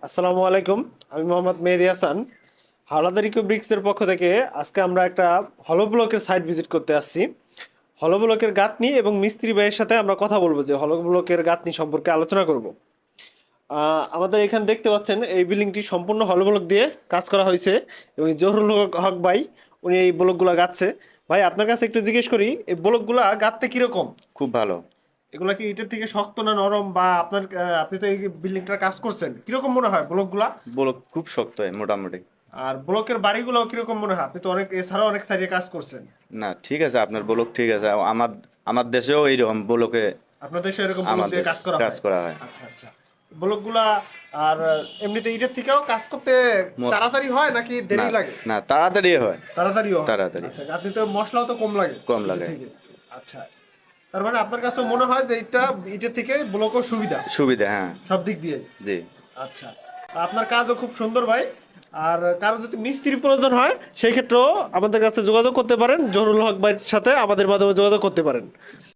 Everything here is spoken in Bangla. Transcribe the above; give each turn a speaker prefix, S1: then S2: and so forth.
S1: আসসালামু আলাইকুম। আমি মোহাম্মদ মেহেদী হাসান। হাওলাদার ইকো ব্রিক্সের পক্ষ থেকে আজকে আমরা একটা হলো ব্লকের সাইট ভিজিট করতে আসছি। হলো ব্লকের গাঁথনি এবং মিস্ত্রি ভাইয়ের সাথে আমরা কথা বলবো, যে হলো ব্লকের গাঁথনি সম্পর্কে আলোচনা করব। আমাদের এখানে দেখতে পাচ্ছেন এই বিল্ডিংটি সম্পূর্ণ হলো ব্লক দিয়ে কাজ করা হয়েছে এবং জহুরুল হক ভাই উনি এই ব্লকগুলো গাঁথছে। ভাই, আপনার কাছে একটু জিজ্ঞেস করি, এই ব্লকগুলা গাঁথতে কিরকম?
S2: খুব ভালো।
S1: এগুলা কি ইটের থেকে শক্ত না নরম, বা আপনি তো এই বিল্ডিংটার কাজ করছেন, কিরকম মনে হয় ব্লকগুলা?
S2: ব্লক খুব শক্ত হয় মোটামুটি।
S1: আর ব্লকের বাড়িগুলো কিরকম মনে হয়? আপনি তো অনেক এছাড়াও অনেক সাইডে কাজ করছেন।
S2: না, ঠিক আছে, আপনার ব্লক ঠিক আছে। আমার আমার দেশেও এইরকম ব্লকে
S1: আপনাদের দেশে এরকম ব্লক দিয়ে
S2: আমাদের
S1: কাজ করা
S2: কাজ
S1: হয়?
S2: করা হয়।
S1: আচ্ছা আচ্ছা। ব্লকগুলা আর এমনিতে ইটের থেকেও কাজ করতে
S2: মো-
S1: তাড়াতাড়ি হয় নাকি
S2: না
S1: দেরি লাগে?
S2: না, তাড়াতাড়ি হয়।
S1: তাড়াতাড়িও হয়।
S2: তাড়াতাড়ি
S1: আচ্ছা, আপনি তো মশলাও তো কম লাগে
S2: কম
S1: ইটের
S2: লাগে।
S1: থেকে। আচ্ছা, তার মানে আপনার কাছে মনে হয় যে এটা ইটের থেকে ব্লকও সুবিধা
S2: সুবিধা, হ্যাঁ।
S1: সব দিক দিয়ে?
S2: জি।
S1: আচ্ছা, আপনার কাজও খুব সুন্দর ভাই। আর কারো যদি মিস্ত্রি প্রয়োজন হয় সেই ক্ষেত্রেও আমাদের কাছে যোগাযোগ করতে পারেন, জহুরুল হক ভাইয়ের সাথে আমাদের মাধ্যমে যোগাযোগ করতে পারেন।